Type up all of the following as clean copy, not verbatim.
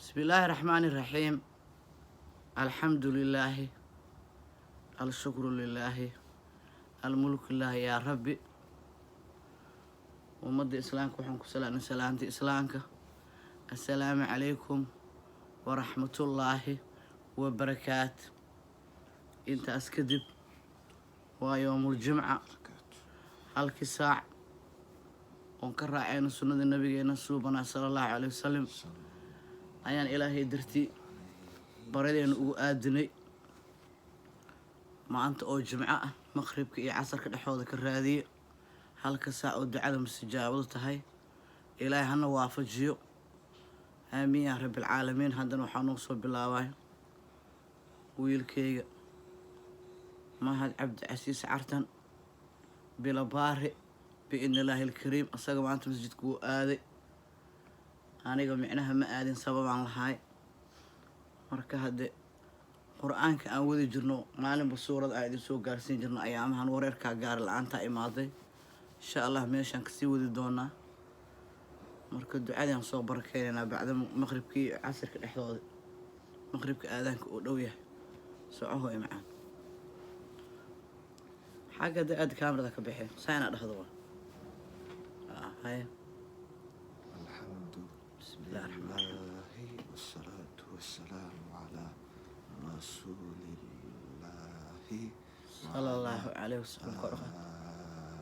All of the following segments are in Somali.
بسم الله الرحمن الرحيم. الحمد لله، الشكر لله، الملك لله يا ربي. ومد إسلامك وحنك سلامتي إسلامك. السلام عليكم ورحمة الله وبركاته. انت أسكدب ويوم الجمعة هالك ساعة ونكرر عين سنة النبي نسوبنا صلى الله عليه وسلم. ayaan ilaahay dartii baradeena ugu aadinay maanta oo jimco ah maqribka iyo casarka dhexdooda ka raadiye halka saac oo ducada mustajaabadu tahay. ilaahay hana waafajiyo, aamiin yaa rabbil caalamiin. haddana waxaa noo soo bilaabay wiilkayga mahad cabdi casiis cartan bilabaare biidnillaahi alkariim. asaga maanta masjidka wuu aaday, aniga micnaha ma aadin sababaan lahaay. marka hadde qur-aanka aan wadi jirno maalinba suurad aan idin soo gaarsiin jirno ayaamahan wareerkaa gaari la-aantaa imaaday. insha allah meeshaan kasii wadi doonaa. marka ducadaan soo barakeynaynaa bacda maqribkii iyo casirka dhexdooda. maqribka aadaanka uu dhow yahay socoho i macaan xagga da aad kaamirada ka baxeen saa inaa dhahdo wa haya. والصلاة والسلام على رسول الله صلى الله عليه وسلم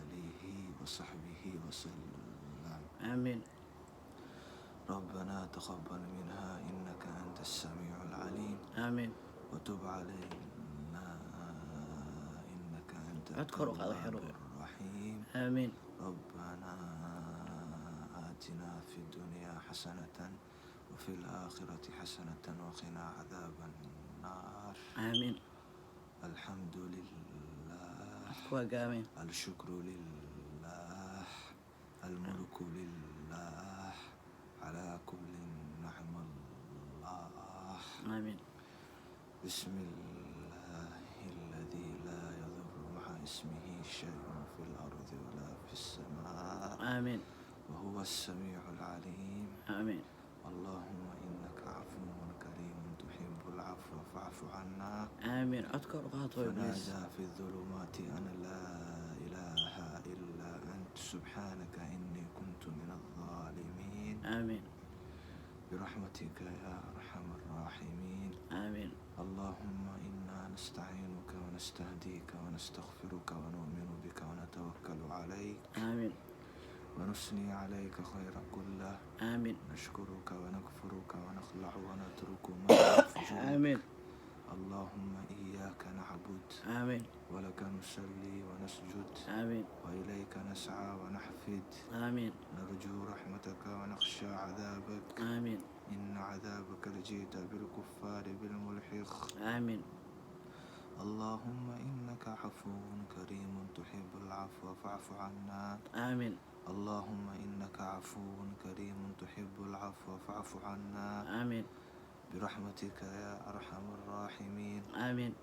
آله وصحبه وسلم. آمين. ربنا تقبل منها إنك أنت السميع العليم. آمين. وتب علينا إنك أنت التواب الرحيم. آمين. ربنا آتنا في الدنيا حسنة وفي الآخرة حسنة وقنا عذاب النار. آمين. الحمد لله، آمين. الشكر لله، الملك لله، على كل نعم الله. آمين. بسم الله الذي لا يضر مع اسمه شيء في الأرض ولا في السماء. آمين. وهو السميع العليم. آمين. اللهم إنك عفو كريم تحب العفو فاعف عنا. آمين. أذكر فنادى في الظلمات أن لا إله إلا أنت سبحانك إني كنت من الظالمين. آمين. برحمتك يا أرحم الراحمين. آمين. اللهم إنا نستعينك ونستهديك ونستغفرك ونؤمن بك ونتوكل عليك. آمين. ونثني عليك خير كله. آمين. نشكرك ونكفرك ونخلع ونترك ما يفجرك. آمين. اللهم إياك نعبد. آمين. ولك نصلي ونسجد. آمين. وإليك نسعى ونحفد. آمين. نرجو رحمتك ونخشى عذابك. آمين. إن عذابك لجيت بالكفار بالملحق. آمين. اللهم إنك عفو كريم تحب العفو فاعف عنا. آمين. اللهم إنك عفو كريم تحب العفو فاعف عنا. آمين. برحمتك يا أرحم الراحمين. آمين.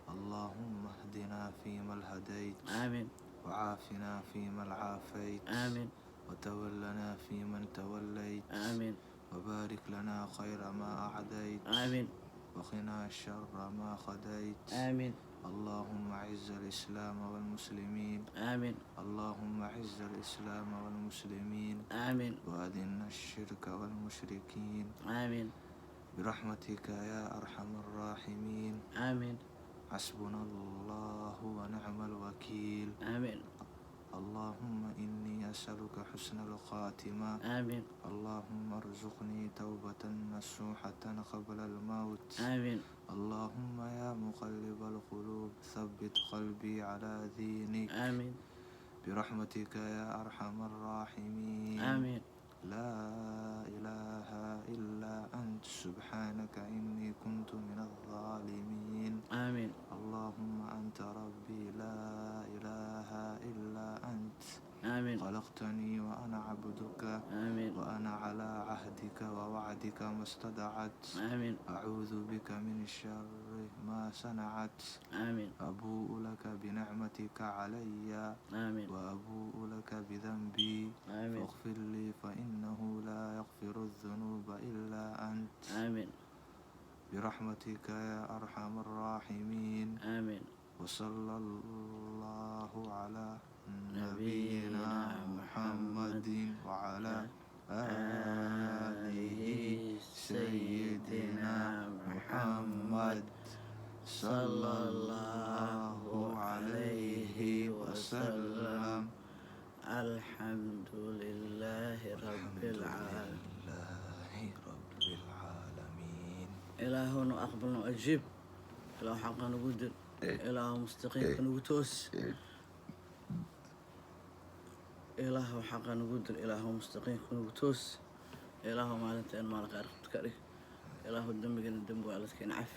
اللهم اهدنا فيما الهديت. آمين. وعافنا فيما العافيت. آمين. وتولنا فيمن توليت. آمين. وبارك لنا خير ما أعديت. آمين. وقنا شر ما خديت. آمين. اللهم أعز الإسلام والمسلمين. آمين. اللهم أعز الإسلام والمسلمين. آمين. وأذل الشرك والمشركين. آمين. برحمتك يا أرحم الراحمين. آمين. حسبنا الله ونعم الوكيل. آمين. اللهم إني أسألك حسن الخاتمة. آمين. اللهم ارزقني توبة نصوحة قبل الموت. آمين. اللهم يا مقلب القلوب ثبت قلبي على دينك. آمين. برحمتك يا أرحم الراحمين. آمين. لا إله إلا أنت سبحانك إني كنت من الظالمين. آمين. اللهم أنت ربي لا إله إلا أنت. آمين. خلقتني وأنا عبدك. آمين. وأنا على عهدك ووعدك ما استطعت. آمين. أعوذ بك من شر ما صنعت. آمين. أبوء لك بنعمتك علي. آمين. وأبوء لك بذنبي. آمين. فاغفر لي فإنه لا يغفر الذنوب إلا برحمتك يا أرحم الراحمين. آمين. وصلى الله على نبينا نبينا محمد وعلى آله سيدنا محمد صلى الله عليه وسلم. الحمد لله رب العالمين. لله رب العالمين. إلهنا أقبل وأجيب، إله حقا نقدر، إله مستقيم نقتوس، إله حقا نقدر، إله مستقيم نقتوس، إله مالك إن مالك أرخت كريه، إله الدم جن الدم والدك عف،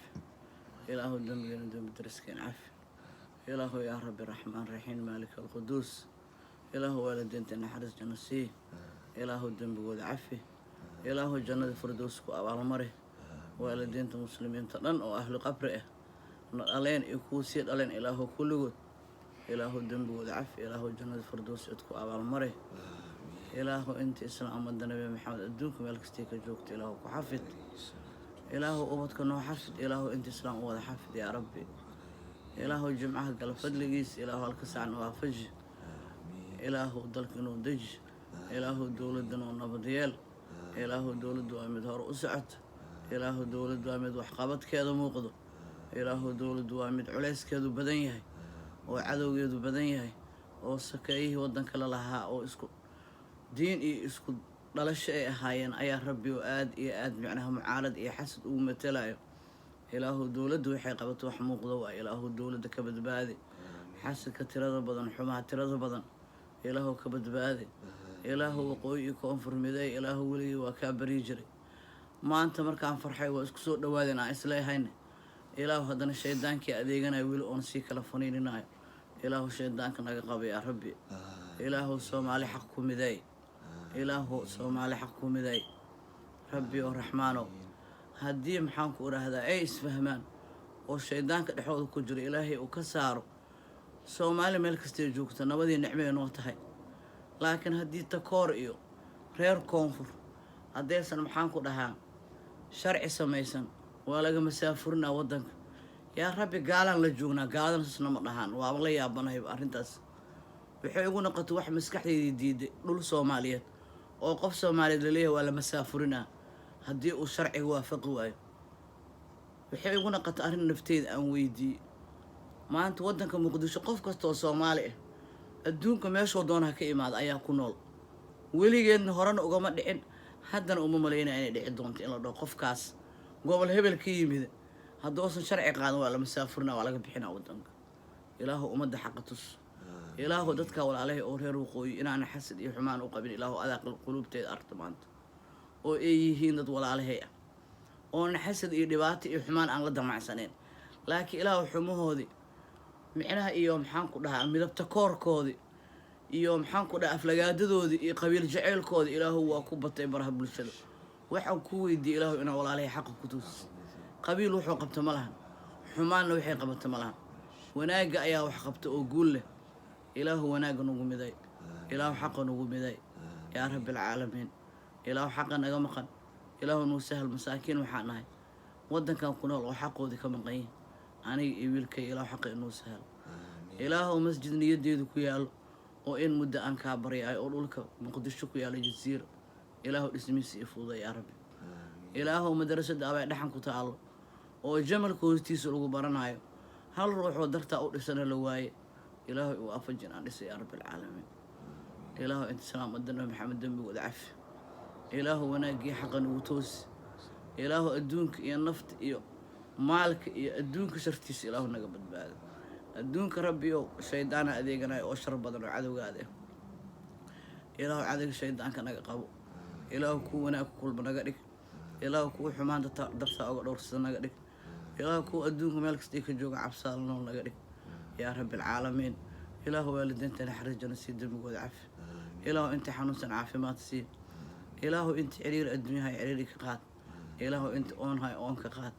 إله الدم جن الدم درسك عف، إله يا رب الرحمن الرحيم مالك القدوس، إله والدين تنحرس جنسيه، إله الدم بود عفه، إله الجنة فردوس وأبع مره، والدين المسلمين تلن أو أهل قبره، ألين يكوسيد ألين إله كل جود، إله الدم بود عف، إله الجنة فردوس يتكو أبع مره، إله أنت إسلام النبي محمد أدونكم مالك استيك جوكت، إله كحفظ، إله أبدك إنه حفظ، إله أنت إسلام أبد حفظ يا ربي، إله الجمعة قال فضلجيس، إله الكسع وافج، إله ضلك إنه دج، إله الدولة إنه نبضيال، إله الدولة دوامد هور أسعت، إله الدولة دوامد وحقبت كذا موقض، إله الدولة دوامد عليس كذا بدنيه، وعدو كذا بدنيه، وسكيه ودن كلا لها أو إسكو دين إسكو لا شيء هاين أيا ربي وآد إيه آد معناها معارض إيه حسد ومتلاعب. إله الدولة وحي قبت وحموق ضوء، إله الدولة كبد بادي حسد كتير بدن حما تير بدن، إله كبد بادي، إله وقوي كونفر مدي، إله ولي وكابري جري. ما أنت مركان فرحي واسكسور دوادنا إسلاي هين، إله هذا الشيطان كي أديجنا يقول أنسي كلفوني لنا، إله الشيطان كنا قبي يا ربي، إله الصومالي حقكم مدي، إله الصومالي حقكم مدي، ربي ورحمانه. هدي محانك ورا هذا أي اسفهمان، والشيطان كدحوض كجري إلهي وكساره. سومالي ملك استيجوك تنبذي نعمة نوتهاي، لكن هدي تكور إيو رير كونفور هدي سن محانك ورها شرع سميسن ولا مسافرنا ودنك يا ربي قالن لجونا قالن سنا مدهان والله يا بناي arrintaas waxay ugu noqotay wax maskaxdeedii diiday dhul Soomaaliyeed oo qof Soomaaliyeed leeyahay wala masaafurina haddii uu sharciga waafaqi waayo waxay ugu noqotay arrin nafteeda aan weydii maanta wadanka Muqdisho qof kasta oo Soomaali ah adduunka meeshoo doona ka imaada ayaa ku nool weligeedna horena ugama dhicin haddana uma maleynaa inay dhici doonto in la dhaho qofkaas gobol hebel ka yimid haddoosan sharci qaadan waa la masaafurina waa laga bixinaa wadanka ilaahu ummadda xaqa tus ilaahu dadka walaalahay oo reer waqooyi inaan xasad iyo xumaan u qabin ilaahu adaaq qulubteeda arta maanta oo ay yihiin dad walaalahay ah oo xasad iyo dhibaato iyo xumaan aan la damacsaneen laakiin ilaahu xumahoodii micnaha iyo maxaan ku dhahaa midabta koorkoodii iyo maxaan ku dhahaa aflagaadadoodii iyo qabiil jaceylkoodii ilaahu waa ku batay baraha bulshada waxaan ku weydiiyay ilaahu inaan walaalahay xaq ku tus qabiil wuxuu qabta ma lahan xumaanna waxay qabta ma lahan wanaaga ayaa wax qabta oo guul leh ilaahu wanaaga nagu miday ilaahu xaqa nagu miday yaa rabbil caalamiin ilaahu xaqa naga maqan ilaahu nuu sahal masaakiin waxaan nahay wadankan ku nool oo xaqoodii ka maqan yihiin aniga iyo wiilkay ilaahu xaqa inuu sahal ilaahu masjid niyadeedu ku yaalo oo in muddo aan kaa baryaay oo dhulka Muqdisho ku yaalo jasiir ilaahu dhismiisa iyo fuuday yaa rabbi ilaahu madrasada abay dhaxan ku taalo oo jamalka hoostiisa lagu baranayo hal ruux oo dartaa u dhisana la waaye ilaahu uu afajin aan dhisay yaa rabbil caalamiin ilaahu inta salaam adana maxamed dambi wada cafi ilaahu wanaagii xaqan ugu toos ilaahu adduunka iyo nafta iyo maalka iyo adduunka shartiisa ilaahu naga badbaado adduunka rabbi oo shaydaana adeeganayo oo shar badan oo cadowgaada ilaahu cadowga shaydaanka naga qabo ilaahu ku wanaag kulba naga dhig ilaahu ku xumaanta darta uga dhowrsada naga dhig ilaahu ku adduunka meel kasta ka jooga cabsaal nool naga dhig yaa rabbil caalamiin ilaahu waalidiintana xariijana si dambigooda cafi ilaahu inta xanuunsan caafimaad sii ilaahu inta ciriir adduunyaha ciriiri ka qaad ilaahu inta oon hay oon ka qaad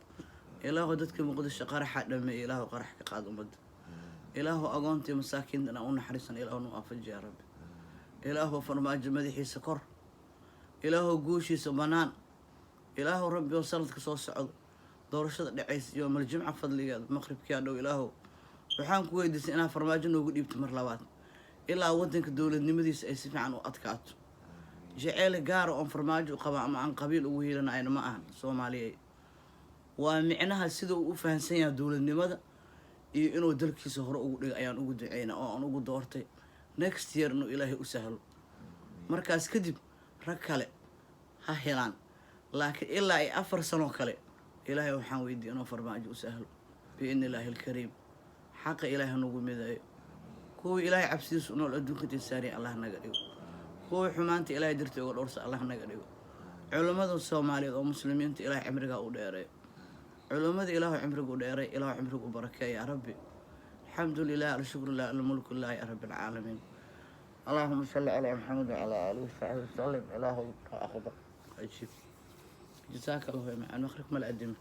ilaahu dadka Muqdisho qaraxa dhameey ilaahu qarax ka qaad ummadda ilaahu agoontii masaakiintana u naxariisan ilaahu nu afaji yaa rabbi ilaahu farmaajo madaxiisa kor ilaahu guushiisa banaan ilaahu rabbi oo sanadka soo socdo doorashada dhacays iyo maljimca fadligeeda maqribkii dhow ilaahow waxaan ku weydiisay inaa farmaajo noogu dhiibto mar labaad ilaa waddanka dowladnimadiisa ay si fiican u adkaato jeceele gaara oon farmaajo u qaba ama aan qabiil ugu hiilanayna ma ahan soomaaliyeed waa micnaha sida uu u fahansan yahay dowladnimada iyo inuu dalkiisa hore ugu dhigo ayaan ugu duceyna oo aan ugu doortay next year inuu ilaahay u sahlo markaas kadib rag kale ha helaan laakiin ilaa ay 4 sano kale ilaahay waxaan weydiiyay inuu farmaajo u sahlo biidni illaahi alkariim xaqa ilaahay nagu midayo kuwa ilaahay cabsidiisu nool adduunka tisaari allah naga dhigo kuwa xumaanta ilaahay dirta uga dhowrsa allah naga dhigo culimada Soomaaliyeed oo muslimiinta ilaahay cimriga u dheereeyo علماء إله عمرك وديري إله عمرك وبركة يا ربي الحمد لله الشكر لله الملك لله يا رب العالمين اللهم صل على محمد وعلى آله وصحبه وسلم إله أخبر جزاك الله خير مع المخرج ما القدم